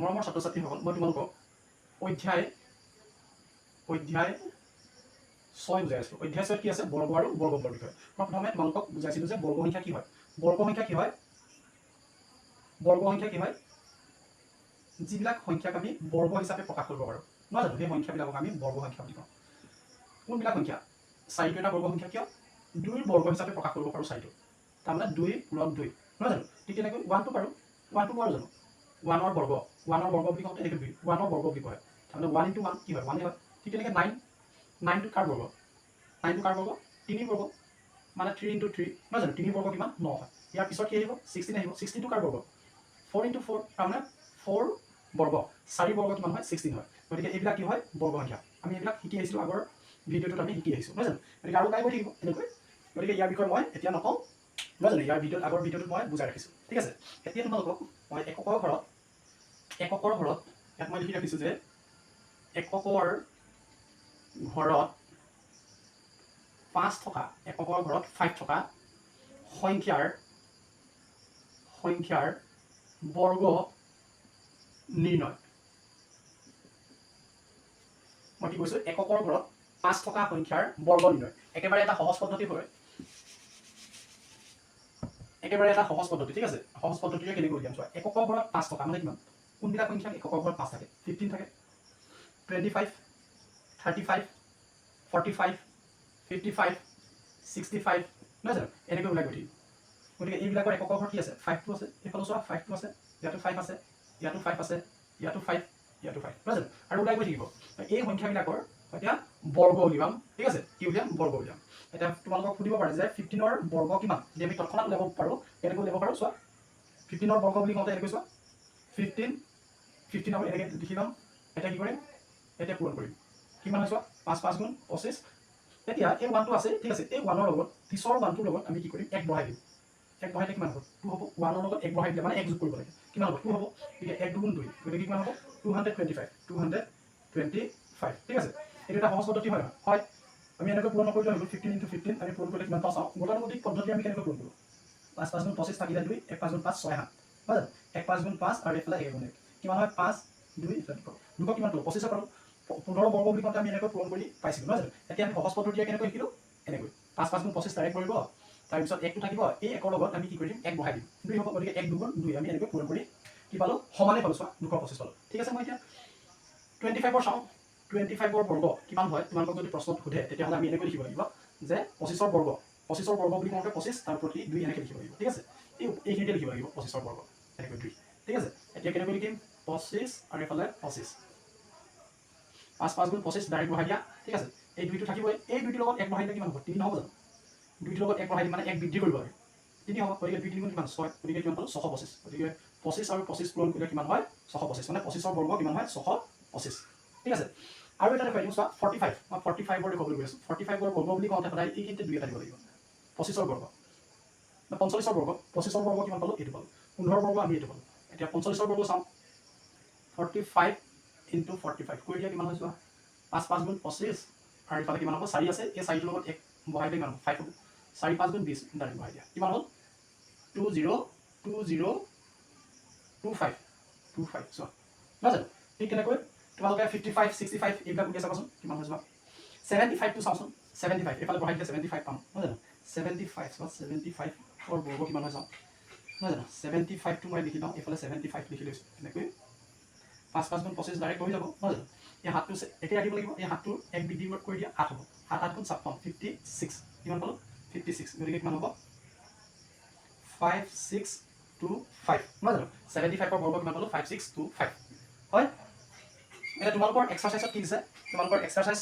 মৰমৰ ছাত্ৰ ছাত্ৰীসকল, মই তোমালোকক অধ্যায় 6 বুজাই আছোঁ। অধ্যায় 6 কি আছে? বৰ্গ আৰু বৰ্গমূলৰ বিষয়ে। মই প্ৰথমে তোমালোকক বুজাইছিলোঁ যে বৰ্গ সংখ্যা কি হয়। বৰ্গ সংখ্যা কি হয়? বৰ্গ সংখ্যা কি হয়? যিবিলাক সংখ্যাক আমি বৰ্গ হিচাপে প্ৰকাশ কৰিব পাৰোঁ, নহয় জানো? সেই সংখ্যাবিলাকক আমি বৰ্গ সংখ্যা বুলি কওঁ। কোনবিলাক সংখ্যা? 4টো এটা বৰ্গ সংখ্যা। কিয়? 2ৰ বৰ্গ হিচাপে প্ৰকাশ কৰিব পাৰোঁ 4টো। তাৰমানে 2 পূৰণ 2, নহয় জানো? ঠিক তেনেকৈ 1টো পাৰোঁ। 1টো পাৰোঁ জানো? 1ৰ বৰ্গ বুলি কওঁতে এনেকৈ 2 1ৰ বৰ্গ বুলি কয়। তাৰমানে 1 × 1 কি হয়? 1 হয়। ঠিক তেনেকৈ 9টো কাৰ বৰ্গ? 9টো কাৰ বৰ্গ? 3ৰ বৰ্গ, মানে 3 × 3, নহয় জানো? 3ৰ বৰ্গ কিমান? 9 হয়। ইয়াৰ পিছত কি আহিব? 16 আহিব। 16টো কাৰ বৰ্গ? 4 × 4, তাৰমানে 4 বৰ্গ, 4 বৰ্গ কিমান হয়? 16 হয়। গতিকে এইবিলাক কি হয়? বৰ্গ সংখ্যা। আমি এইবিলাক শিকি আহিছিলোঁ, আগৰ ভিডিঅ'টোত আমি শিকি আহিছোঁ, নহয় জানো? গতিকে আৰু গাই গৈ থাকিব এনেকৈ। গতিকে ইয়াৰ বিষয়ে মই এতিয়া নকওঁ, নহয় জানো? ইয়াৰ আগৰ ভিডিঅ'টোত মই বুজাই ৰাখিছোঁ, ঠিক আছে? এতিয়া তোমালোকক মই এককৰ ঘৰত ইয়াত মই লিখি ৰাখিছোঁ যে এককৰ ঘৰত 5 থকা, এককৰ ঘৰত 5 থকা সংখ্যাৰ বৰ্গ নিৰ্ণয়। মই কি কৈছোঁ? এককৰ ঘৰত 5 থকা সংখ্যাৰ বৰ্গ নিৰ্ণয়। একেবাৰে এটা সহজ পদ্ধতি হয়, ঠিক আছে? সহজ পদ্ধতিৰে কেনেকৈ উলিয়াম চোৱা। এককৰ ঘৰত 5 থকা মানে কিমান? কোনবিলাক সংখ্যা এককৰ ঘৰত 5 থাকে? 15 থাকে, 25, 35, 45, 55, 65, নহয় জানো? এনেকৈ ওলাই গৈ থাকিব। গতিকে এইবিলাকৰ এককৰ ঘৰত কি আছে? 5টো আছে। এইফালে চোৱা 5টো আছে, ইয়াতো 5 আছে, ইয়াতো 5 আছে, ইয়াতো 5, ইয়াতো 5, নহয় জানো? আৰু ওলাই গৈ থাকিব। এই সংখ্যাবিলাকৰ এতিয়া বৰ্গ উলিয়াম, ঠিক আছে? কি উলিয়াম? বৰ্গ উলিয়াম। এতিয়া তোমালোকক সুধিব পাৰে যে 15ৰ বৰ্গ কিমান? যদি আমি তৎক্ষণাত উলিয়াব পাৰোঁ, কেনেকৈ উলিয়াব পাৰোঁ চোৱা। 15ৰ বৰ্গ বুলি কওঁতে এনেকৈ চোৱা, 15 আমি এনেকৈ লিখি ল'ম। এতিয়া কি কৰিম? এতিয়া পূৰণ কৰিম। কিমান হয় চোৱা? 5 × 5 = 25। এতিয়া এই 1টো আছে, ঠিক আছে? এই 1ৰ লগত পিছৰ 1টোৰ লগত আমি কি কৰিম? 1 বঢ়াই দিম। 1 বঢ়াই দিলে কিমান হ'ব? 2 হ'ব। 1ৰ লগত 1 বঢ়াই দিলে মানে 1 যোগ কৰিব লাগে। কিমান হ'ব? 2 হ'ব। গতিকে 1 × 2 = 2, গতিকে কিমান হ'ব? 225, ঠিক আছে? এইটো এটা সহজ পদ্ধতি হয় নহয়? হয়। আমি এনেকৈ পূৰণ নকৰিলে হৈ গ'ল। 15 × 15 আমি পূৰণ কৰিলে কিমান পাওঁ চাওঁ। গতানুগতিক পদ্ধতি আমি কেনেকৈ পূৰণ কৰোঁ? 5 × 5 = 25 থাকিলে 2, 1 × 5 = 5, 6 7, হয় জানো? 1 × 5 = 5 আৰু এইফালে 1 × 1 কিমান হয়? 5, 2 ইফালে 2 কিমান পালোঁ? 25 পালোঁ। 15ৰ বৰ্গ বুলি কওঁতে আমি এনেকৈ পূৰণ কৰি পাইছিলোঁ, নহয় জানো? এতিয়া আমি সহজ পদ্ধতিৰে কেনেকৈ শিকিলোঁ? এনেকৈ 5 × 5 = 25 ডাইৰেক্ট কৰিব। তাৰপিছত 1টো থাকিব, এই 1ৰ লগত আমি কি কৰি দিম? 1 বঢ়াই দিম। 2 হ'ব। গতিকে 1 × 2 = 2, আমি এনেকৈ পূৰণ কৰি কি পালোঁ? সমানে পালোঁ। চোৱা 225 পালোঁ। ঠিক আছে? মই এতিয়া 25ৰ চাওঁ। 25ৰ বৰ্গ কিমান হয়? তোমালোকক যদি প্ৰশ্নত সোধে, তেতিয়াহ'লে আমি এনেকৈ লিখিব লাগিব যে 25ৰ বৰ্গ বুলি কওঁতে 25 তাৰ প্ৰতি 2 এনেকৈ লিখিব লাগিব, ঠিক আছে? এইখিনিতে লিখিব লাগিব 25ৰ বৰ্গ, এনেকৈ 2, ঠিক আছে? এতিয়া কেনেকৈ লিখিম? 25 আৰু এইফালে 25। 5 × 5 = 25 ডাইৰেক্ট বঢ়াই দিয়া, ঠিক আছে? এই 2টো থাকিবই। এই 2টোৰ লগত 1 বঢ়াই দিলে কিমান হ'ব? 3 নহ'ব জানো? 2টোৰ লগত 1 বঢ়াই দিম মানে 1 বৃদ্ধি কৰিব লাগে। 3 হ'ব। গতিকে 2 × 3 = কিমান? 6, গতিকে কিমান পালোঁ? 625। গতিকে 25 আৰু 25 পূৰণ কৰিলে কিমান হয়? 625, মানে 25ৰ বৰ্গ কিমান হয়? 625, ঠিক আছে? আৰু এটা দেখুৱাই দিওঁ চোৱা, 45। মই 45ৰ দেখুৱাবলৈ গৈ আছোঁ। 45ৰ বৰ্গ বুলি কওঁতে সদায় এইখিনিতে 2 এটা দিব লাগিব। 25ৰ বৰ্গ, 45ৰ বৰ্গ। 25ৰ বৰ্গ কিমান পালোঁ? এইটো পালোঁ। 15ৰ বৰ্গ আমি এইটো পালোঁ। এতিয়া 45ৰ বৰ্গ চাওঁ। 45 × 45 কৰি দিয়া কিমান হয় চোৱা। 5 × 5 = 25 আৰু ইফালে কিমান হ'ব? 4 আছে। এই 4টোৰ লগত 1 বঢ়াই দিলে কিমান হ'ব? 5 হ'ব। 4 × 5 = 20 ডাইৰেক্ট বঢ়াই দিয়া। কিমান হ'ল? 2025 চোৱা, নহয় জানো? ঠিক তেনেকৈ তোমালোকে 55, 65 এইবিলাক উলিয়াই চাবাচোন কিমান হয় চোৱা। 75টো চাওঁচোন। 75 এইফালে বঢ়াই দিলে 75 পাম, নহয় জানো? 75 চোৱা, 75ৰ বৰ্গ কিমান হয় চাওঁ, নহয় জানো? 75টো মই লিখি লওঁ, এইফালে 75 লিখি লৈছোঁ। এনেকৈ 5 × 5 = 25 ডাইৰেক্ট হৈ যাব, নহয় জানো? এই হাতটো একে ৰাখিব লাগিব। এই হাতটো 1 বৃদ্ধি কৰি দিয়া 8 হ'ব। 7 × 8 = 56, 56 কিমান পালোঁ? 56, গতিকে কিমান হ'ব? 5625, নহয় জানো? 75ৰ বৰ্গ কিমান পালোঁ? 5625, হয়? এতিয়া তোমালোকৰ এক্সাৰচাইজত কি দিছে? তোমালোকৰ এক্সাৰচাইজ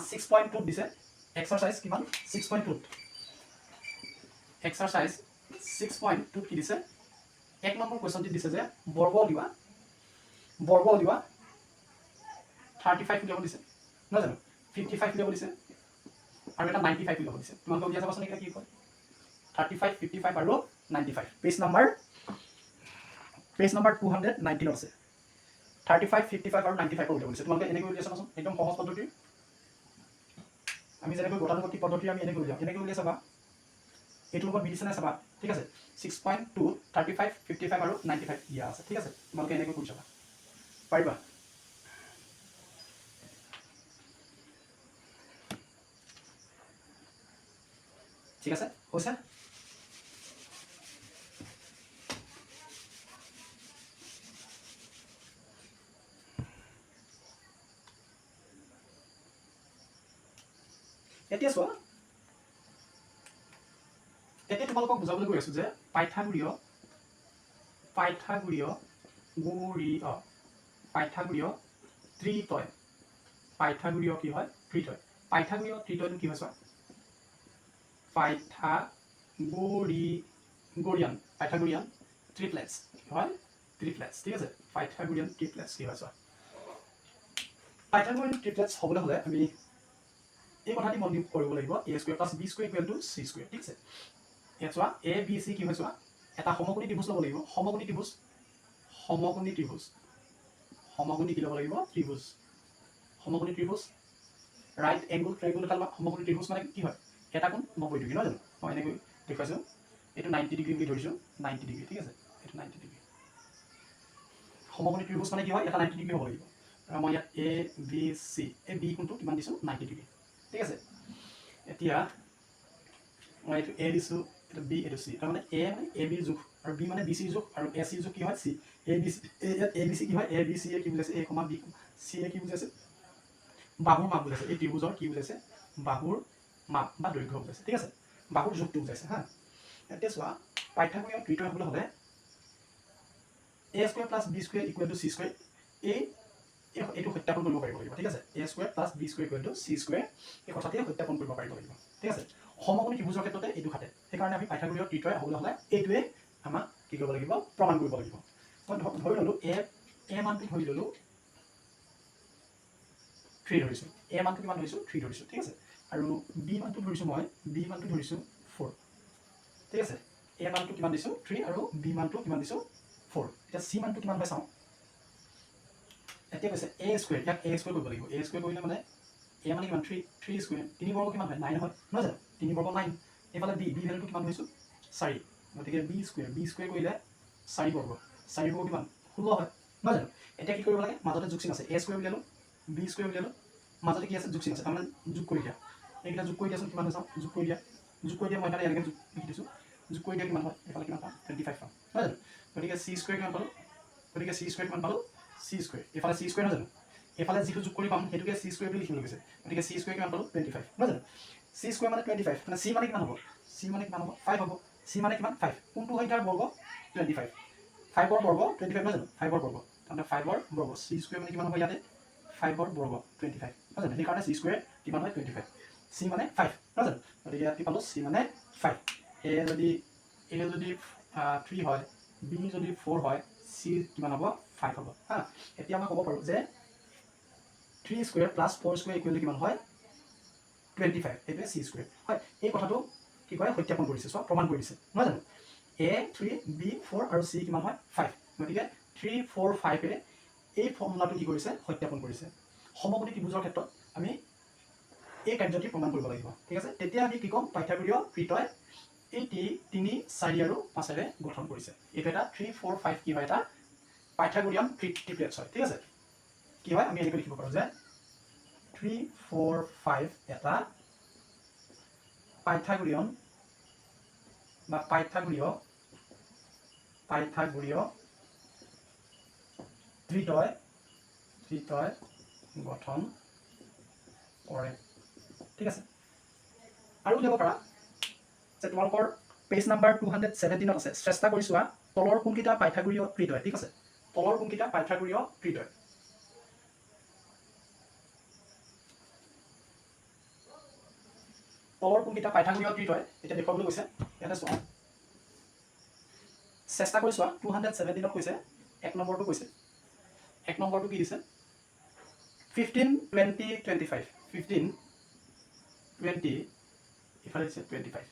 6.2 দিছে। এক্সাৰচাইজ কিমান? 6.2। এক্সাৰচাইজ 6.2 কি দিছে? 1 নম্বৰ কুৱেশ্যনটি দিছে যে বৰ্গ উলিওৱা 35 উলিয়াব দিছে, নহয় জানো? 55 উলিয়াব দিছে আৰু এটা 95 উলিয়াব দিছে। তোমালোকে উলিয়াই চাবাচোন এতিয়া কি কয়। 35, 55 আৰু 95। পেজ নম্বৰ 219 আছে। 35, 55 আৰু 95 উলিয়াব দিছে। তোমালোকে এনেকৈ উলিয়াই চাবাচোন, একদম সহজ পদ্ধতি। আমি যেনেকৈ গতানুগতিক পদ্ধতি আমি এনেকৈ উলিয়াম, এনেকৈ উলিয়াই চাবা। এইটোৰ লগত মিলিছে নাই চাবা, ঠিক আছে? 6.2, 35, 55 আৰু 95 দিয়া আছে, ঠিক আছে? তোমালোকে এনেকৈ কৰি চাবা। পাৰিবা? ঠিক আছে, হৈছে? এতিয়া চোৱা, এতিয়া তোমালোকক বুজাবলৈ গৈ আছো যে পাইথাগোৰীয় ত্ৰিতয়, পাইথাগোৰীয় কি হয়? ত্ৰিতয়। পাইথাগোৰীয় ত্ৰিতয়টো কি হয় চোৱা, পাইথাগোৰিয়ান ট্ৰিপ্লেটছ কি হয়? ট্ৰিপ্লেটছ। ঠিক আছে, পাইথাগোৰিয়ান ট্ৰিপ্লেটছ কি হয় চোৱা, পাইথাগোৰিয়ান ট্ৰিপ্লেটছ হ'বলৈ হ'লে আমি এই কথাটি মন কৰিব লাগিব, a square plus b square equal to c square. ঠিক আছে, ইয়াত চোৱা a b c কি হয় চোৱা, এটা সমকোণী ত্ৰিভুজ ল'ব লাগিব। সমকোণী ত্ৰিভুজ কি ল'ব লাগিব? সমকোণী ত্ৰিভুজ ৰাইট এংগুল ট্ৰাইংগুল এটা লোৱা। সমকোণী ত্ৰিভুজ মানে কি হয়? এটা কোণ 90 ডিগ্ৰী, নহয় জানো? মই এনেকৈ দেখুৱাইছোঁ, এইটো 90 ডিগ্ৰী বুলি ধৰিছোঁ, 90 ডিগ্ৰী। ঠিক আছে, এইটো 90 ডিগ্ৰী। সমকোণী ত্ৰিভুজ মানে কি হয়? এটা 90 ডিগ্ৰী হ'ব লাগিব। আৰু মই ইয়াত a b c, এই b কোণটো কিমান দিছোঁ? 90 ডিগ্ৰী। ঠিক আছে, এতিয়া মই এইটো a দিছোঁ, এইটো b, এইটো c। তাৰমানে a মানে a b যোগ আৰু b মানে b c যোগ আৰু a c যোগ কি হয়? c। ইয়াত a b c কি হয়? a b c কি বুজাইছে? a, b, c কি বুজাইছে? বাহুৰ মাপ বুজাইছে। এই ত্ৰিভুজৰ কি বুজাইছে? বাহুৰ মাপ বা দৈৰ্ঘ্য বুজাইছে। ঠিক আছে, বাহুৰ জোখটো বুজাইছে। হা, এতিয়া চোৱা, পাইথাগোৰীয় ত্ৰিতয় হ'বলৈ হ'লে a square plus b square equal to c square, এইটো সত্যাপন কৰিব পাৰিব লাগিব। ঠিক আছে, a square plus b square equal to c square, এই কথাটোৱে সত্যাপন কৰিব পাৰিব লাগিব। ঠিক আছে, সমকোণী ত্ৰিভুজৰ ক্ষেত্ৰতে এইটো খাটে। সেইকাৰণে আমি পাইথাগোৰীয় ত্ৰিতয় হ'বলৈ হ'লে এইটোৱে আমাক কি কৰিব লাগিব? প্ৰমাণ কৰিব লাগিব। মই ধৰি ল'লোঁ a মানটো ধৰি ল'লোঁ 3 ধৰিছোঁ, a মানটো কিমান ধৰিছোঁ? 3 ধৰিছোঁ। ঠিক আছে, আৰু b মানটো ধৰিছোঁ মই, b মানটো ধৰিছোঁ 4। ঠিক আছে, a মানটো কিমান দিছোঁ? 3 আৰু b মানটো কিমান দিছোঁ? 4। এতিয়া c মানটো কিমান হয় চাওঁ। এতিয়া কৈছে a স্কুৱেৰ, ইয়াক a স্কুৱেৰ কৰিব লাগিব। a স্কুৱেৰ কৰিলে মানে a মানে কিমান? 3 স্কুৱেৰ, 3 বৰ্গ কিমান হয়? 9 হয়, নহয় জানো? 3 বৰ্গ 9। এইফালে b ভেলুটো কিমান ধৰিছোঁ? 4। গতিকে b স্কুৱেৰ কৰিলে 4 বৰ্গ, 4 বৰ্গ কিমান? 16 হয়, নহয় জানো? এতিয়া কি কৰিব লাগে? মাজতে যোগ চিন আছে, a স্কুৱেৰ উলিয়ালোঁ, b স্কুৱেৰ উলিয়ালোঁ, মাজতে কি আছে? যোগ চিন আছে, তাৰমানে যোগ কৰি দিয়া। এইকেইটা যোগ কৰি দিয়াচোন, কিমান হয় চাওঁ। যোগ কৰি দিয়া, মই তাতে এনেকৈ যোগ লিখি দিছোঁ। যোগ কৰি দিয়া কিমান হয়? এইফালে কিমান পাম? 25 পাম, নহয় জানো? গতিকে c স্কুৱেৰ কিমান পালোঁ? c স্কুৱেৰ, এইফালে c স্কুৱেৰ, নহয় জানো? এইফালে যিটো যোগ কৰি পাম সেইটোকে c স্কুৱেৰ বুলি লিখিব গৈছে। গতিকে c স্কুৱেৰ কিমান পালোঁ? 25, নহয় জানো? c স্কুৱেৰ মানে 25, মানে c মানে কিমান হ'ব? 5 হ'ব। c মানে কিমান? 5। কোনটো সংখ্যাৰ বৰ্গ? 25। 5ৰ বৰ্গ 25, নহয় জানো? 5ৰ বৰ্গ, তাৰমানে 5ৰ বৰ্গ, c স্কুৱেৰ মানে কিমান হ'ব ইয়াতে? 5ৰ বৰ্গ 25, নহয় জানো? সেইকাৰণে c স্কুৱেৰ কিমান হয়? 25। c মানে 5, নহয় জানো? গতিকে ইয়াত কি পালোঁ? c মানে 5। a যদি 3 হয়, b যদি 4 হয়, c কিমান হ'ব? 5 হ'ব। হা, এতিয়া মই ক'ব পাৰোঁ যে 3 square plus 4 square equal to কিমান হয়? 25। এইটোৱে c স্কুৱেৰ হয়। এই কথাটো কি কয়? সত্যাপন কৰিছে, চোৱা, প্ৰমাণ কৰি দিছে, নহয় জানো? a 3, b 4 আৰু c কিমান হয়? 5। গতিকে 3, 4, 5 এই ফৰ্মুলাটো কি কৰিছে? সত্যাপন কৰিছে। সমকোণী ত্ৰিভুজৰ ক্ষেত্ৰত আমি এই কাৰ্যটি প্ৰমাণ কৰিব লাগিব। ঠিক আছে, তেতিয়া আমি কি ক'ম? পাইথাগোৰীয় ত্ৰিতয় এই 3, 4 আৰু 5ৰে গঠন কৰিছে। এইটো এটা 3, 4, 5 কি হয়? এটা পাইথাগোৰিয়ান ট্ৰিপ্লেটছ হয়। ঠিক আছে, কি হয়? আমি এনেকৈ লিখিব পাৰোঁ যে 3, 4, 5 এটা পাইথাগোৰীয় ত্ৰিতয় গঠন কৰে। ঠিক আছে, আৰু উলিয়াব পাৰা যে তোমালোকৰ পেজ নাম্বাৰ 217 আছে, চেষ্টা কৰি চোৱা তলৰ কোনকেইটা পাইথাগোৰীয় ত্ৰিতয়। ঠিক আছে, তলৰ কোনকেইটা পাইথাগোৰীয় ত্ৰিতয়। তলৰ কোনকেইটা পাইথাগোৰীয় ত্ৰিতয় এতিয়া দেখুৱাবলৈ গৈছে। ইয়াতে চোৱা, চেষ্টা কৰি চোৱা। 217 কৈছে, 1 নম্বৰটো কৈছে, 1 নম্বৰটো কি দিছে? 15, 20, 25, 15, 20, ইফালে দিছে 25।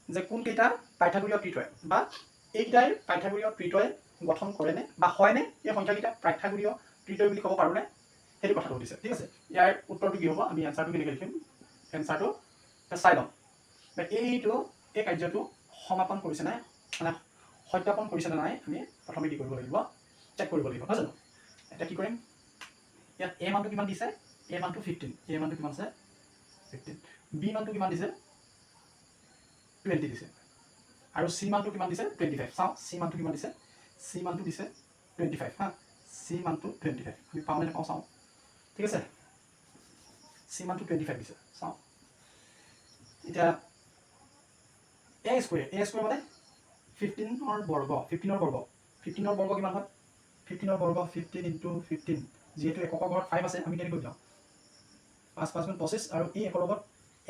যে কোনকেইটা পাইথাগোৰীয় ত্ৰিতয় বা এইকেইটাই পাইথাগোৰীয় ত্ৰিতয় গঠন কৰেনে বা হয়নে? এই সংখ্যাকেইটা পাইথাগোৰীয় ত্ৰিতয় বুলি ক'ব পাৰোঁনে? সেইটো কথাটো সুধিছে। ঠিক আছে, ইয়াৰ উত্তৰটো কি হ'ব? আমি এনচাৰটো কেনেকৈ লিখিম? এনচাৰটো চাই লওঁ। এই কাৰ্যটো সমাপন কৰিছে নাই, মানে সত্যাপন কৰিছে নে নাই, আমি প্ৰথমে কি কৰিব লাগিব? চেক কৰিব লাগিব, নহয় জানো? এতিয়া কি কৰিম ইয়াত a মানটো কিমান দিছে a মানটো 15 a মানটো কিমান আছে 15 b মানটো কিমান দিছে 20 দিছে আৰু c মানটো কিমান দিছে 25 চাও c মানটো কিমান দিছে c মানটো দিছে 25 হা c মানটো 25 আমি পাওঁ নে নাপাওঁ চাও ঠিক আছে c মানটো 25 দিছে চাও এতিয়া a স্কয়াৰ মানে 15 ৰ বৰ্গ 15 ৰ বৰ্গ 15 ৰ বৰ্গ কিমান হয় 15 ৰ বৰ্গ 15 * 15 যেহেতু এককৰ ঘৰত 5 আছে আমি কেনেকৈ যাওঁ 5 5 গুণ 25 আৰু এই একৰ লগত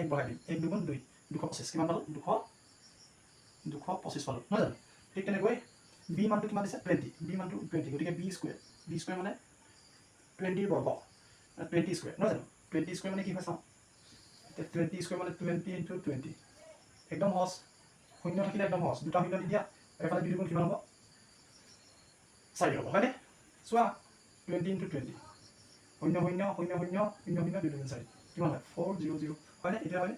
1 বহাই দিম 1 2 গুণ 2 225 কিমান পালো 225 পালো নহয় জানো ঠিক তেনেকৈ b মানটো কিমান দিছে 20 b মানটো 20 গতিকে b স্কয়াৰ মানে 20 ৰ বৰ্গ 20 স্কয়াৰ নহয় জানো 20 স্কয়াৰ মানে কি হয় চাওঁ 20 স্কয়াৰ মানে 20 * 20 একদম সহজ শূন্য থাকিলে একদম সহজ দুটা শূন্য দি দিয়া এফালে 2 গুণ কিমান হ'ব 4 হ'ব হয়নে চোৱা 20 * 20 শূন্য শূন্য শূন্য শূন্য শূন্য শূন্য 2 গুণ 4 কিমান হয় 400 হয়নে এতিয়া হয়নে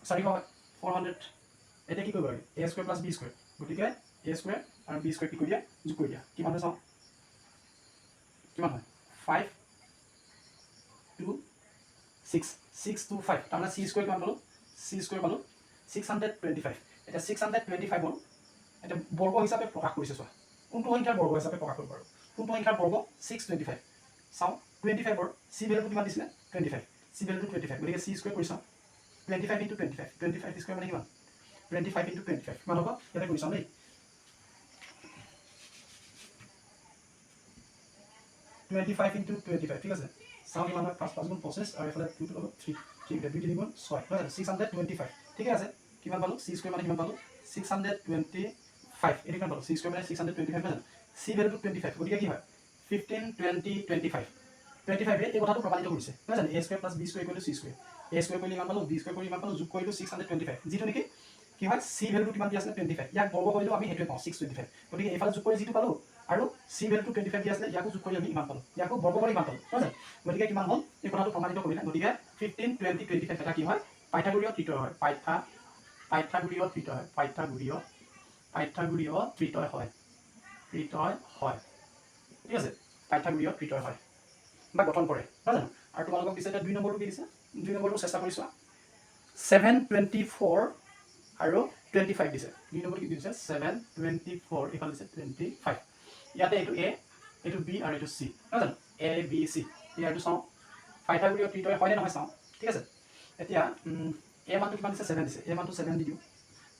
4 হয় 400 এতিয়া কি কৰিব লাগে a square plus b square গতিকে a স্কয়াৰ আৰু b স্কয়াৰ কি কৰি দিয়া যোগ কৰি দিয়া কিমান হয় চাওঁ কিমান হয় 5 2 6 6 to 5 তাৰমানে c স্কয়াৰ কিমান পালো c স্কয়াৰ পালো 625 এটা 625 হল এটা বৰ্গ হিচাপে প্ৰকাশ কৰিছে চোৱা কোনটো সংখ্যাৰ বৰ্গ হিচাপে প্ৰকাশ কৰিব পাৰো কোনটো সংখ্যাৰ বৰ্গ 625 চাও 25 ৰ c ভ্যালুটো কিমান দিছিলে 25 c ভ্যালুটো 25 গতিকে c স্কয়াৰ কৰি চাও 25 * 25 25 স্কয়াৰ মানে কিমান 25 * 25 কিমান হ'ব এটা কৰি চাও দেই 25 * 25 ঠিক আছে চাও কিমান হয় 5 5 গুণ 25 আৰু এফালে 2 টো 3 ঠিক আছে 2 3 গুণ 6 হয় 625 ঠিক আছে কিমান পালো c স্কয়াৰ মানে কিমান পালো 625 এটো কিমান পালো c স্কয়াৰ মানে 625 হয় c ভ্যালুটো 25 গতিকে কি হয় 15 20 25 25 এই কথাটো প্ৰমাণিত কৰিছে নহয় জানো a square plus b square c square a square কৰিলে ইমান পালো b স্কয়াৰ কৰি ইমান পালো যোগ কৰিলো 625 যেটো নেকি কি হয় c ভ্যালুটো কিমান দি আছিল 25 ইয়াক বৰ্গ কৰিলো আমি হেতুৱে পাও 625 গতিকে এফালে যোগ কৰি যেটো পালো আৰু c ভ্যালুটো 25 দি আছিল ইয়াকো যোগ কৰি আমি ইমান পালো ইয়াকো বৰ্গ কৰি ইমান পালো নহয় জানো গতিকে কিমান হল এই কথাটো প্ৰমাণিত কৰিলে গতিকে 15 20 25 এটা কি হয় পাইথাগোৰীয় ত্ৰিতয় হয় পাইথাগোৰীয় ত্ৰিতয় হয় পাইথাগোৰীয় ত্ৰিতয় হয় ঠিক আছে পাইথাগোৰীয় ত্ৰিতয় হয় বা গঠন কৰে নহয় জানো আৰু তোমালোকক দিছে 2 নম্বৰটো কি দিছে 2 নম্বৰটো চেষ্টা কৰি চোৱা 724 আৰু 25 দিছে 2 নম্বৰ কি দিছে 724 এফালে দিছে 25 ইয়াতে এইটো a এইটো b আৰু এইটো c নহয় জানো a b c ইয়াৰটো চাও পাইথাগোৰীয় ত্ৰিতয় হয় নে নহয় চাও ঠিক আছে এতিয়া a মানটো কিমান দিছে 7 দিছে a মানটো 7 দি দিও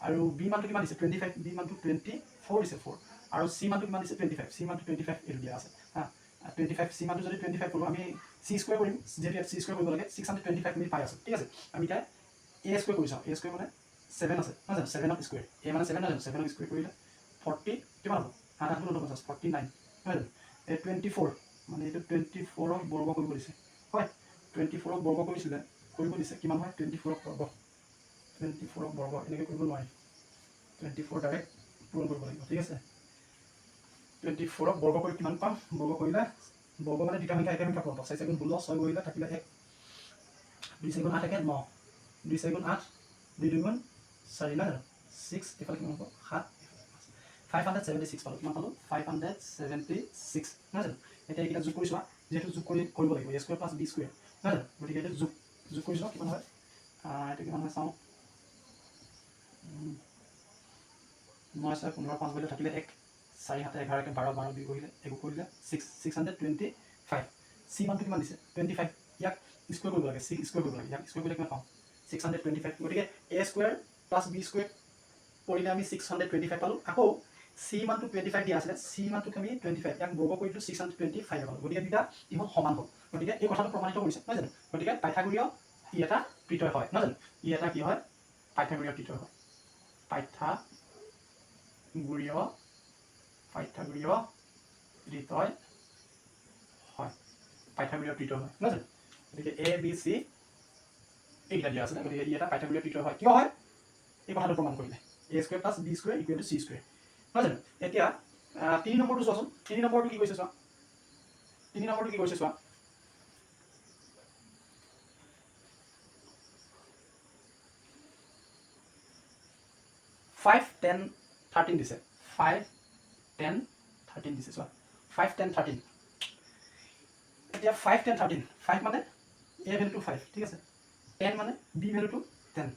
আৰু b মানটো কিমান দিছে 25 b মানটো 24 দিছে 4 আৰু c মানটো কিমান দিছে 25 c মানটো 25 এটো দিয়া আছে হা 25 c মানটো যদি 25 কৰো আমি c স্কয়াৰ কৰিম যেটো c স্কয়াৰ কৰিব লাগে 625 মিলি পাই আছে ঠিক আছে আমি এটা a স্কয়াৰ কৰি চাও a স্কয়াৰ মানে 7 আছে নহয় জানো 7 ৰ স্কয়াৰ a মানে 7 নহয় জানো 7 ৰ স্কয়াৰ কৰিলে 40 কিমান হ'ব 8 49 হয় জানো 24 মানে এটো 24 ৰ বৰ্গ কৰিব দিছে হয় 24 ৰ বৰ্গ কৰিছিলে কৰিব দিছে কিমান হয় 24 ৰ বৰ্গ 24 ৰ বৰ্গ এনেকৈ কৰিব নোৱাৰি 24 ডাইৰেক্ট পূৰণ কৰিব লাগিব ঠিক আছে 24 ৰ বৰ্গ কৰি কিমান পাম বৰ্গ কৰিলে বৰ্গ মানে দুটা সংখ্যা একে সংখ্যা পূৰণ 6 গুণ 16 6 কৰিলে থাকিলে 1 2 গুণ 8 থাকে 9 2 গুণ 8 2 গুণ 4 না 6 এফালে কিমান হ'ব 7 576 পালো কিমান পালো 576 না জানো এটা এটা যোগ কৰি চোৱা যেটো যোগ কৰি কৰিব লাগিব a square plus b square না জানো গতিকে এটা যোগ কৰি চোৱা কিমান হয় এটা কিমান হয় চাও 9 6 15 5 বলে থাকিলে 1 4 7 11 12 12 2 কৰিলে 1 কৰিলে 625 c মানটো কিমান দিছে 25 ইয়াক স্কয়াৰ কৰিব লাগে c স্কয়াৰ কৰিব লাগে ইয়াক স্কয়াৰ কৰিলে কিমান পাম 625 গতিকে a square plus b square কৰিলে আমি 625 পালো আকৌ c মানটো 25 দিয়া আছে c মানটো আমি 25 ইয়াক বৰ্গ কৰিলো 625 পালো গতিকে দুটা ইহত সমান হ'ল গতিকে এই কথাটো প্ৰমাণিত কৰিছে নহয় জানো গতিকে পাইথাগোৰীয় ই এটা ত্ৰিতয় হয় নহয় জানো ই এটা কি হয় পাইথাগোৰীয় ত্ৰিতয় হয় পাইথাগোৰীয় ত্ৰিতয় হয় পাইথাগোৰীয় ত্ৰিতয় হয় নহয় জানো গতিকে a b c এইটা দিয়া আছে গতিকে ই এটা পাইথাগোৰীয় ত্ৰিতয় হয় কিয় হয় এই কথাটো প্ৰমাণ কৰিলে a square plus b square equal to c square নহয় জানো এতিয়া 3 নম্বৰটো চোৱাচোন 3 নম্বৰটো কি কৈছে চোৱা 3 নম্বৰটো কি কৈছে চোৱা 5 10 13 দিছে 5 10 13 দিছে চোৱা 5 10 13 এতিয়া 5 10 13 5 মানে a ভ্যালুটো 5 ঠিক আছে 10 মানে b ভ্যালুটো 10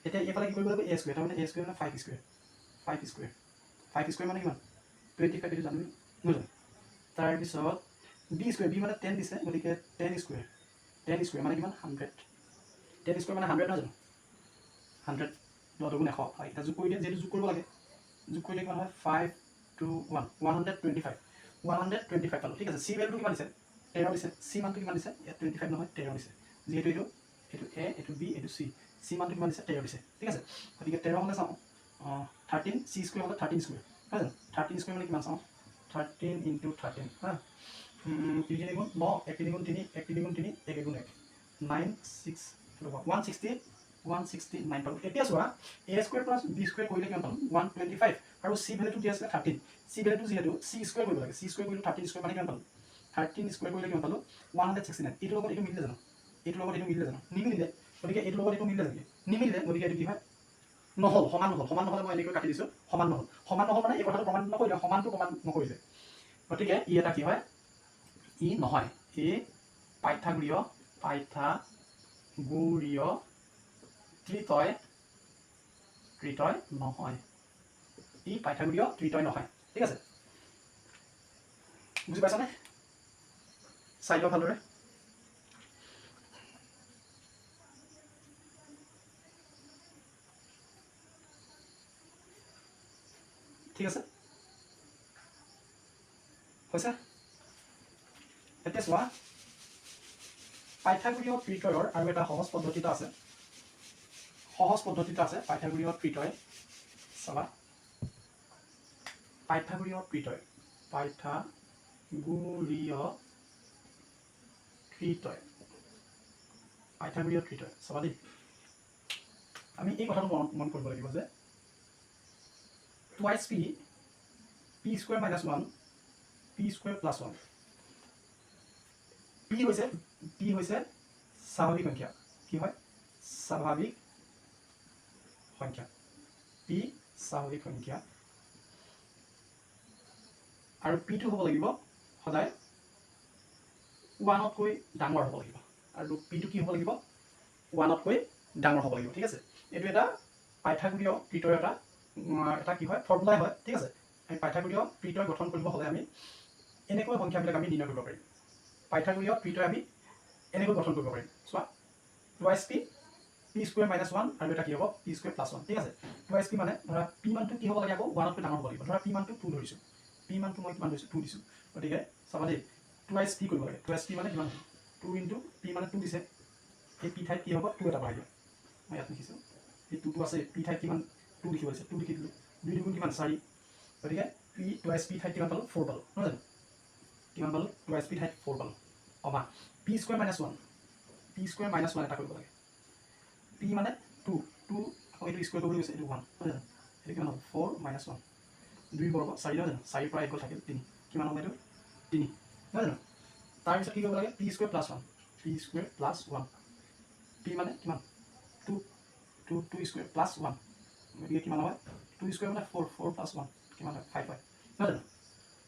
এতিয়া এইফালে কি কৰিব লাগিব a স্কয়াৰ মানে a স্কয়াৰ মানে 5 স্কয়াৰ 5 স্কয়াৰ 5 স্কয়াৰ মানে কিমান 25 এইটো জানো নহয় তাৰ পিছত b স্কয়াৰ b মানে 10 দিছে গতিকে 10 স্কয়াৰ মানে কিমান 100 10 স্কয়াৰ মানে 100 নহয় জানো 100 লটো গুণ 100 হয় এটা যোগ কৰি দিয়ে যেটো যোগ কৰিব লাগে যোগ কৰিলে কিমান হয় 5 to 1 125 পালো ঠিক আছে c ভ্যালুটো কিমান দিছে 13 দিছে c মানটো কিমান দিছে ইয়াত 25 নহয় 13 দিছে যেহেতু এটো a এটো b এটো c c মানটো কিমান দিছে 13 দিছে ঠিক আছে গতিকে 13 হলে চাও 13 c স্কয়াৰ হলে 13 স্কয়াৰ হয় জানো 13 স্কয়াৰ মানে কিমান চাও 13 into 13 হা 3 গুণ 9 1 গুণ 3 1 গুণ 3 1 গুণ 1 96 169 পালো এতিয়া চোৱা a square plus b square কৰিলে কিমান পালো 125 আৰু c ভ্যালুটো কি আছে 13 c ভ্যালুটো যেহেতু c স্কয়াৰ কৰিব লাগে c স্কয়াৰ কৰিলে 13 স্কয়াৰ মানে কিমান পালো 13 স্কয়াৰ কৰিলে কিমান পালো 169 এইটো লগত এইটো মিলিলে জানো এইটো লগত এইটো মিলিলে জানো নিমিলিলে গতিকে এইটো লগত এইটো মিলিলে জানো নিমিলিলে গতিকে এইটো কি হয় নহল সমান নহলে মই এনেকৈ কাটি দিছো সমান নহল মানে এই কথাটো প্ৰমাণ নকৰিলে সমানটো প্ৰমাণ নকৰিলে গতিকে ই এটা কি হয় ই নহয় ই পাইথাগোৰীয় ত্ৰিতয় নহয় ই পাইথাগোৰীয় ত্ৰিতয় নহয় ঠিক আছে বুজি পাইছানে চাই লওক ভালদৰে ঠিক আছে হৈছে এতিয়া চোৱা পাইথাগোৰীয় ত্ৰিতয়ৰ আৰু এটা সহজ পদ্ধতি আছে পাইথাগোৰীয় ত্ৰিতয় চাবা পাইথাগোৰীয় ত্ৰিতয় চাবা দেই আমি এই কথাটো মন কৰিব লাগিব যে twice p square minus 1 p square plus 1 p হৈছে স্বাভাৱিক সংখ্যা কি হয় স্বাভাৱিক সংখ্যা p স্বাভাৱিক সংখ্যা আৰু p টো হ'ব লাগিব সদায় 1 তকৈ ডাঙৰ হ'ব লাগিব আৰু p টো কি হ'ব লাগিব 1 তকৈ ডাঙৰ হ'ব লাগিব ঠিক আছে এটো এটা পাইথাগোৰীয় ত্ৰিতয় এটা কি হয় ফৰ্মুলা হয় ঠিক আছে আমি পাইথাগোৰীয় ত্ৰিতয় গঠন কৰিব হলে আমি এনেকৈ সংখ্যাবিলাক আমি নিৰ্ণয় কৰিব পাৰিম পাইথাগোৰীয় ত্ৰিতয় আমি এনেকৈ গঠন কৰিব পাৰিম চোৱা twice p square minus 1 আৰু এটা কি হ'ব p square plus 1 ঠিক আছে twice p মানে ধৰা p মানটো কি হ'ব লাগে আকৌ 1 তকৈ ডাঙৰ হ'ব লাগিব ধৰা p মানটো 2 ধৰিছো p মানটো মই কিমান ধৰিছো 2 দিছো গতিকে চাবা দেই twice p কৰিব লাগে twice p মানে কিমান 2 into p মানে 2 দিছে এই p ঠাইত কি হ'ব 2 এটা বঢ়াই দিওঁ মই ইয়াত লিখিছো এই 2 আছে p ঠাইত কিমান 2 লিখিব আছে 2 লিখি দিলো 2 দুগুণ কিমান 4 গতিকে p twice p ঠাইত কিমান পালো 4 পালো নহয় জানো কিমান পালো twice p ঠাইত 4 পালো অমা p square minus 1 এটা কৰিব লাগে p মানে 2 আকৌ এইটো স্কয়াৰ কৰিব গৈছে এইটো 1 নহয় জানো এইটো কিমান হ'ব 4 minus 1 2 বৰ্গ 4 নহয় জানো 4 পৰা 1 গ'ল থাকিল 3 কিমান হ'ব এইটো 3 নহয় জানো তাৰ পিছত কি কৰিব লাগে p square plus 1 p মানে কিমান 2 square plus 1 গতিকে কিমান হয় 2 square মানে 4 plus 1 কিমান হয় 5 হয় নহয় জানো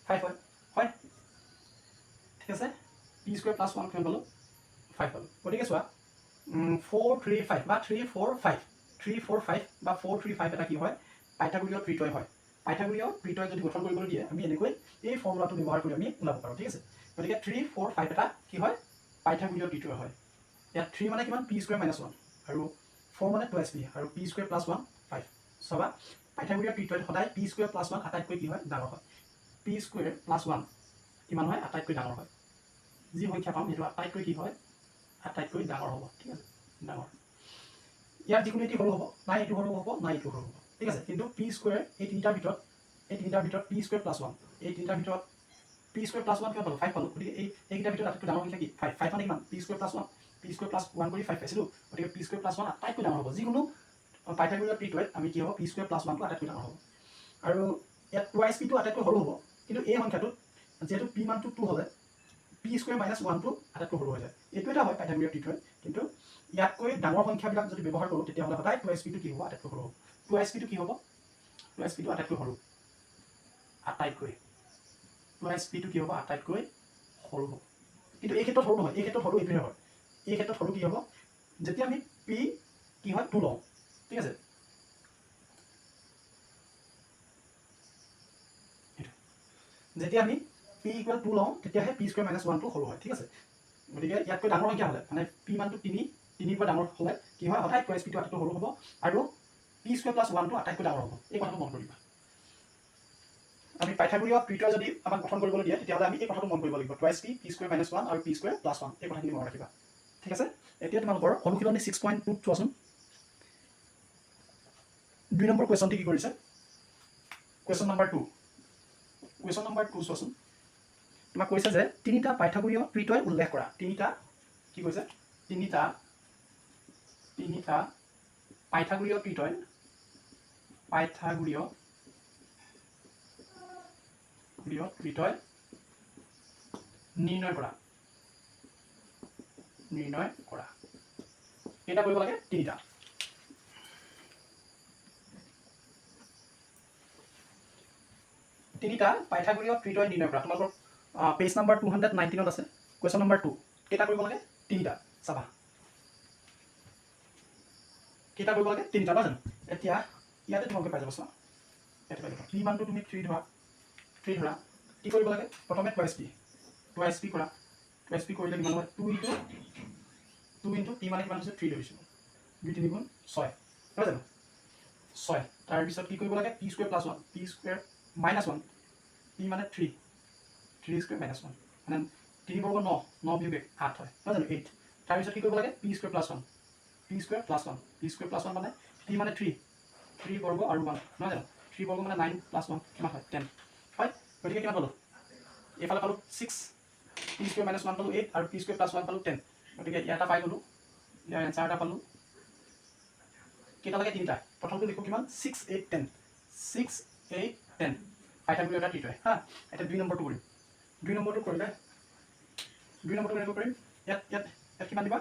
5 হয় ঠিক আছে p square plus 1 কিমান পালো 5 পালো গতিকে চোৱা 4 3 5 বা 3 4 5 বা 4 3 5 এটা কি হয় পাইথাগোৰীয় ত্ৰিতয় হয় পাইথাগোৰীয় ত্ৰিতয় যদি গঠন কৰিবলৈ দিয়ে আমি এনেকৈ এই ফৰ্মুলাটো ব্যৱহাৰ কৰি আমি ওলাব পাৰো ঠিক আছে গতিকে 3 4 5 এটা কি হয় পাইথাগোৰীয় ত্ৰিতয় হয় ইয়াত 3 মানে কিমান p square minus 1 আৰু 4 মানে twice p আৰু p square plus 1 5 চাবা পাইথাগোৰীয় ত্ৰিতয়ত সদায় p square plus 1 আটাইতকৈ কি হয় ডাঙৰ হয় p square plus 1 কিমান হয় আটাইতকৈ ডাঙৰ হয় যি সংখ্যা পাম সেইটো আটাইতকৈ কি হয় আটাইতকৈ ডাঙৰ হ'ব ঠিক আছে ডাঙৰ ইয়াৰ যিকোনো এটি সৰু হ'ব নাই এইটো সৰু হ'ব নাই এইটো সৰু হ'ব ঠিক আছে কিন্তু p square এই তিনিটাৰ ভিতৰত p square plus 1 এই তিনিটাৰ ভিতৰত p square plus 1 কিমান পালো 5 পালো গতিকে এইকেইটাৰ ভিতৰত আটাইতকৈ ডাঙৰ সংখ্যা কি 5 মানে কিমান p square plus 1 কৰি 5 পাইছিলো গতিকে p square plus 1 আটাইতকৈ ডাঙৰ হ'ব যিকোনো পাইথাগোৰীয় ত্ৰিতয়ত আমি কি হ'ব p square plus 1 টো আটাইতকৈ ডাঙৰ হ'ব আৰু ইয়াত twice p টো আটাইতকৈ সৰু হ'ব কিন্তু এই সংখ্যাটোত যেহেতু p মানটো 2 হ'লে p square minus 1 টো আটাইতকৈ সৰু হৈ যায় এইটো এটা হয় পাইথাগোৰীয় ত্ৰিতয় কিন্তু ইয়াতকৈ ডাঙৰ সংখ্যাবিলাক যদি ব্যৱহাৰ কৰোঁ তেতিয়াহ'লে সদায় twice p টো কি হ'ব আটাইতকৈ সৰু হ'ব twice p টো কি হ'ব twice p টো আটাইতকৈ সৰু twice p টো কি হ'ব আটাইতকৈ সৰু হ'ব কিন্তু এই ক্ষেত্ৰত সৰু নহয়, এই ক্ষেত্ৰত সৰু এইটোহে হয়। এই ক্ষেত্ৰত সৰু কি হ'ব, যেতিয়া আমি পি কি হয় 2 লওঁ, ঠিক আছে, যেতিয়া আমি পি ইকুৱেল 2 লওঁ তেতিয়াহে পি স্কুৱেৰ মাইনাছ 1টো সৰু হয়, ঠিক আছে। গতিকে ইয়াতকৈ ডাঙৰ সংখ্যা হ'লে মানে পি মানটো 3 পৰা ডাঙৰ হ'লে কি হয়, সদায় টুৱাইচ পিটো আটাইতকৈ সৰু হ'ব আৰু পি স্কুৱেৰ প্লাছ 1টো আটাইতকৈ ডাঙৰ হ'ব। এই কথাটো মন কৰিবা। আমি পাইথাগোৰীয় ত্ৰিতয় যদি আমাক গঠন কৰিবলৈ দিয়ে তেতিয়াহ'লে আমি এই কথাটো মন কৰিব লাগিব, টুৱাইচ পি স্কুৱেৰ মাইনাছ 1 আৰু পি স্কুৱেৰ প্লাছ 1, এই কথাখিনি মনত ৰাখিবা, ঠিক আছে। এতিয়া তোমালোকৰ অনুশীলনী 6.2 চোৱাচোন। 2 নম্বৰ কুৱেশ্যনটি কি কৰিছে, কুৱেশ্যন নম্বৰ 2 চোৱাচোন। তোমাক কৈছে যে 3টা পাইথাগোৰীয় ত্ৰিতয় উল্লেখ কৰা। 3টা কি কৈছে, 3টা পাইথাগোৰীয় ত্ৰিতয় নিৰ্ণয় কৰা। কেইটা কৰিব লাগে, 3টা। পাইথাগোৰীয় ত্ৰিতয় নিৰ্ণয় কৰা। তোমালোকৰ পেজ নম্বৰ 219 আছে, কুৱেশ্যন নম্বৰ 2। কেইটা কৰিব লাগে, 3টা। চাবা কেইটা কৰিব লাগে, 3টা, নহয় জানো। এতিয়া ইয়াতে তোমালোকে পাই যাব, চোৱা ইয়াতে পাই যাবা। পি মানটো তুমি 3 ধৰা, কি কৰিব লাগে, প্ৰথমে টুৱাইচ পি কৰা। টুৱাইচ পি কৰিলে কিমান হয়, 2 ইনটু পি মানে কিমান হৈছে 3 ধৰিছোঁ, 2 3 গুণ 6, নহয় জানো, 6। তাৰপিছত কি কৰিব লাগে, P square plus 1, P square minus 1, P মানে 3 স্কুৱেৰ মাইনাছ 1 মানে 3 বৰ্গ 9 বিয়োগ 8 হয়, নহয় জানো, 8। তাৰপিছত কি কৰিব লাগে, P square plus 1, P square plus 1 মানে পি মানে 3 বৰ্গ আৰু 1, নহয় জানো, 3 বৰ্গ মানে 9 প্লাছ 1 কিমান হয়, 10 হয়। গতিকে কিমান পালোঁ, এইফালে পালোঁ 6, পি স্কুৱেৰ মাইনাছ 1 পালোঁ 8 আৰু পি স্কুৱেৰ প্লাছ 1 পালোঁ 10। গতিকে ইয়াৰ এটা পাই গ'লোঁ, ইয়াৰ এনচাৰ এটা পালোঁ। কেইটা লাগে, 3টা। প্ৰথমটো লিখোঁ কিমান, 6 8 10, 6 8 10 পাইথাগোৰীয় এটা ত্ৰিতয়, হা। এতিয়া 2 নম্বৰটো কৰিম। 2 নম্বৰটো কৰিলে কেনেকৈ কৰিম, ইয়াত কিমান দিবা,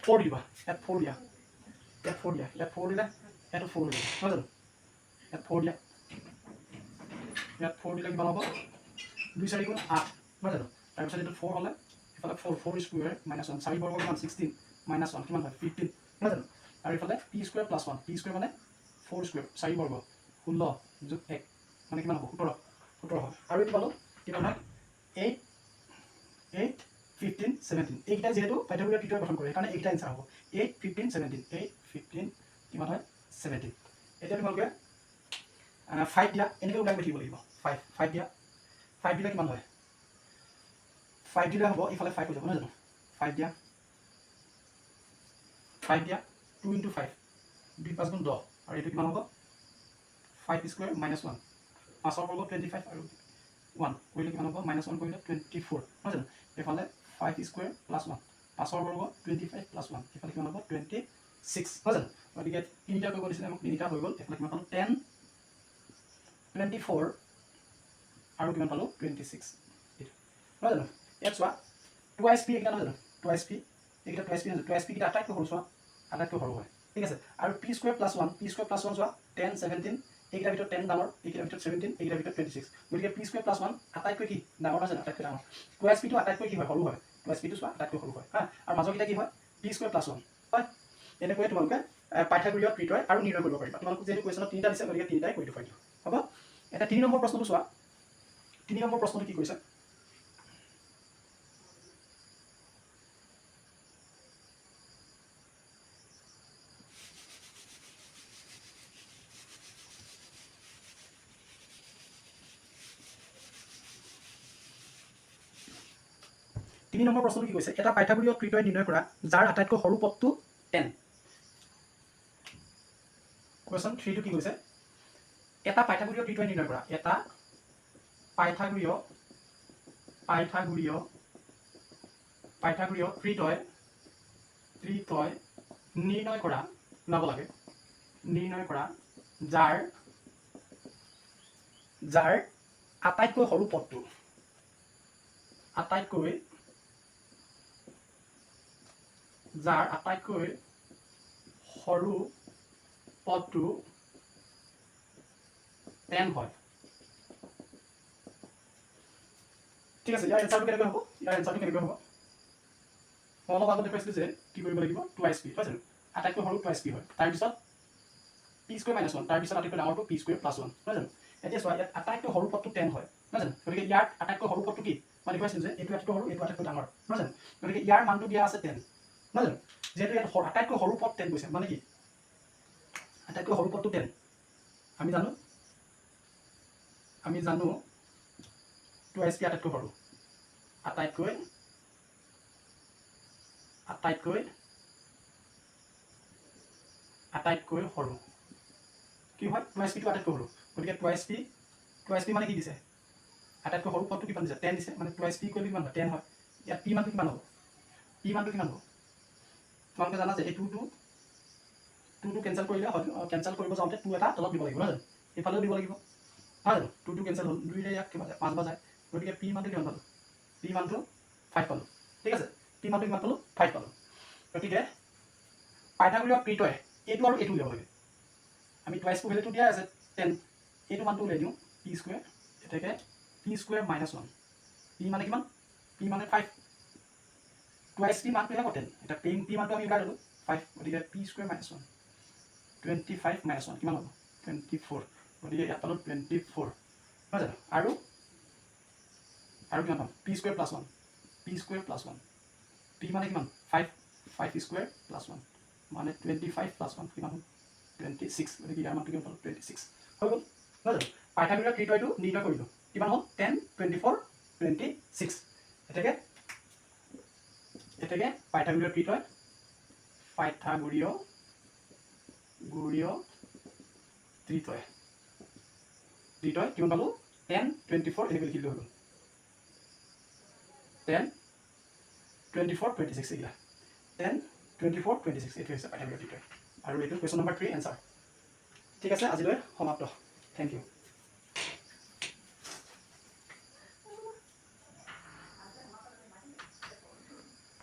4 দিবা, ইয়াত 4 দিয়া, ইয়াত 4 দিলে ইয়াতো 4 দিবা, নহয় জানো, ইয়াত 4 দিয়া, ইয়াত 4 দিলে কিমান হ'ব, 2 4 গুণ 8, নহয় জানো। তাৰপিছত এইটো 4 হ'লে এইফালে 4 স্কুৱেৰ মাইনাছ 1, 4 বৰ্গ কিমান 16 মাইনাছ 1 কিমান হয় 15, নহয় জানো। আৰু এইফালে P square plus 1, P square মানে 4 স্কুৱেৰ 4 বৰ্গ 16 যোগ 1 মানে কিমান হ'ব, 17 হয়। আৰু এইটো পালোঁ কিমান হয়, 8 15 17, এইকেইটা যিহেতু পাইথাগোৰীয় ত্ৰিতয় গঠন কৰে সেইকাৰণে এইকেইটা এনচাৰ হ'ব, 8 15 17, 8 15 কিমান হয় 17। এতিয়া তোমালোকে 5 দিয়া, এনেকৈ ওলাই লিখিব লাগিব, 5 দিয়া, 5 দিলে কিমান হয়, 5 দিলে হ'ব এইফালে 5 হৈ যাব, নহয় জানো। 5 দিয়া 2 ইনটু 5, 2 5 গুণ 10, আৰু এইটো কিমান হ'ব, 5 স্কুৱেৰ মাইনাছ 1, 5ৰ বৰ্গ 25 আৰু 1 কৰিলে কিমান হ'ব, মাইনাছ 1 কৰিলে 24, নহয় জানো। এইফালে 5 স্কুৱেৰ প্লাছ 1, 5ৰ বৰ্গ 25 প্লাছ 1, এইফালে কিমান হ'ব 26, নহয় জানো। গতিকে 3টা কৰিব দিছিলে আমাক, 3টা হৈ গ'ল। এইফালে কিমান পালোঁ 10 24 আৰু কিমান পালোঁ 26, নহয় জানো। ইয়াত চোৱা টুৱাইচ পি এইকেইটা, নহয় জানো, টুৱাইচ পি এইকেইটা কেইটা আটাইতকৈ সৰু, চোৱা আটাইতকৈ সৰু হয়, ঠিক আছে। আৰু পি স্কুৱেৰ প্লাছ 1 চোৱা 10 17, এইকেইটাৰ ভিতৰত 10 ডাঙৰ, এইকেইটাৰ ভিতৰত 17, এইকেইটাৰ ভিতৰত 26। গতিকে পি স্কুৱেৰ প্লাছ 1 আটাইতকৈ কি ডাঙৰ, নহয় জানো, আটাইতকৈ ডাঙৰ। টুৱাইচ পিটো আটাইতকৈ কি হয়, সৰু হয়, টুৱাইচ পিটো চোৱা আটাইতকৈ সৰু হয়, হা। আৰু মাজৰকেইটা কি হয়, পি স্কুৱেৰ প্লাছ 1 হয়। এনেকৈয়ে তোমালোকে পাইথাগোৰীয় ত্ৰিতয় আৰু নিৰ্ণয় কৰিব পাৰিবা। তোমালোকক যিহেতু কুৱেশ্যনত 3টা দিছে, গতিকে 3টাই কৰি দেখুৱাই দিওঁ, হ'ব। এতিয়া 3 নম্বৰ প্ৰশ্নটো চোৱা। 3 নম্বৰ প্ৰশ্নটো কি কৰিছে, তিনি নম্বৰ প্ৰশ্নটো কি কৈছে, এটা পাইথাগোৰীয় ত্ৰিতয় নিৰ্ণয় কৰা যাৰ আটাইতকৈ সৰু পদটো 10। কুৱেশ্যন 3টো কি কৈছে, এটা পাইথাগোৰীয় ত্ৰিতয় নিৰ্ণয় কৰা, এটা পাইথাগোৰীয় ত্ৰিতয় নিৰ্ণয় কৰা, ওলাব লাগে, নিৰ্ণয় কৰা যাৰ আটাইতকৈ সৰু পদটো, যাৰ আটাইতকৈ সৰু পদটো 10 হয়। ঠিক আছে, ইয়াৰ এনচাৰটো কেনেকৈ হ'ব? ইয়াৰ এনচাৰটো কেনেকৈ হ'ব? মই অলপ আগত দেখুৱাইছিলোঁ যে কি কৰিব লাগিব 2sp হয় জানো? আটাইতকৈ সৰু 2sp হয়। তাৰপিছত p² - 1, তাৰপিছত আটাইতকৈ ডাঙৰটো p² + 1 হয় জানো? এতিয়া চোৱা, ইয়াত আটাইতকৈ সৰু পদটো 10 হয় নহয় জানো? গতিকে ইয়াৰ আটাইতকৈ সৰু পদটো কি? মই দেখুৱাইছিলোঁ যে এইটো আটাইতকৈ সৰু, এইটো আটাইতকৈ ডাঙৰ নহয় জানো? গতিকে ইয়াৰ মানটো দিয়া আছে 10 নহয় জানো? যিহেতু ইয়াত আটাইতকৈ সৰু পদ 10 কৈছে, মানে কি আটাইতকৈ সৰু পদটো 10, আমি জানো 2sp আটাইতকৈ সৰু, আটাইতকৈ সৰু কি হয়? 2sp টো আটাইতকৈ সৰু। গতিকে 2sp মানে কি দিছে? আটাইতকৈ সৰু পদটো কিমান দিছে? 10 দিছে, মানে 2sp = কিমান হয়? 10 হয়। ইয়াত p মানটো কিমান হ'ব? p মানটো কিমান হ'ব? তোমালোকে জানা যে এই 2 টো কেঞ্চেল কৰিলে হয়, কেঞ্চেল কৰিব যাওঁতে 2 এটা তলত দিব লাগিব নহয় জানো? এইফালেও দিব লাগিব নহয় জানো? 2 টো কেঞ্চেল হ'ল, 2 ইয়াক কিমান যায়? 5 যায়। গতিকে p মানটো কিমান পালোঁ? p মানটো 5 পালোঁ। ঠিক আছে, p মানটো কিমান পালোঁ? 5 পালোঁ। গতিকে পাইথাগোৰীয় ত্ৰিতয় এইটো আৰু এইটো উলিয়াব লাগে। আমি 2sp ভেলুটো দিয়া আছে 10, এইটো মানটো উলিয়াই দিওঁ p², এতেকে p² - 1, p মানে কিমান? p মানে 5, 2sp মানটো হ'ব 10, এটা p মানটো আমি উলিয়াই ল'লোঁ 5, গতিকে p² - 1, 25 - 1 কিমান হ'ব? 24, গতিকে ইয়াত পালোঁ 24 নহয় জানো? আৰু কিমান পাম? p² + 1, p মানে কিমান? 5² + 1 মানে 25 + 1 কিমান হ'ল? 26, গতিকে ইয়াৰ মানটো কিমান পালোঁ? 26 হৈ গ'ল নহয় জানো? পাইথাগোৰীয় ত্ৰিতয়টো নিৰ্ণয় কৰিলোঁ, কিমান হ'ল? 10, 24, 26। এতেকে পাইথাগোৰীয় ত্ৰিতয় কিমান পালোঁ? 10, 24 এনেকৈ লিখিলে হৈ গ'ল। 10, 24, 26 এইকেইটা 10, 24, 26 এইটো হৈছে পাইথাগোৰীয় ত্ৰিতয়। আৰু এইটো কুৱেশ্যন নম্বৰ 3 এনচাৰ। ঠিক আছে, আজিলৈ সমাপ্ত। Thank U.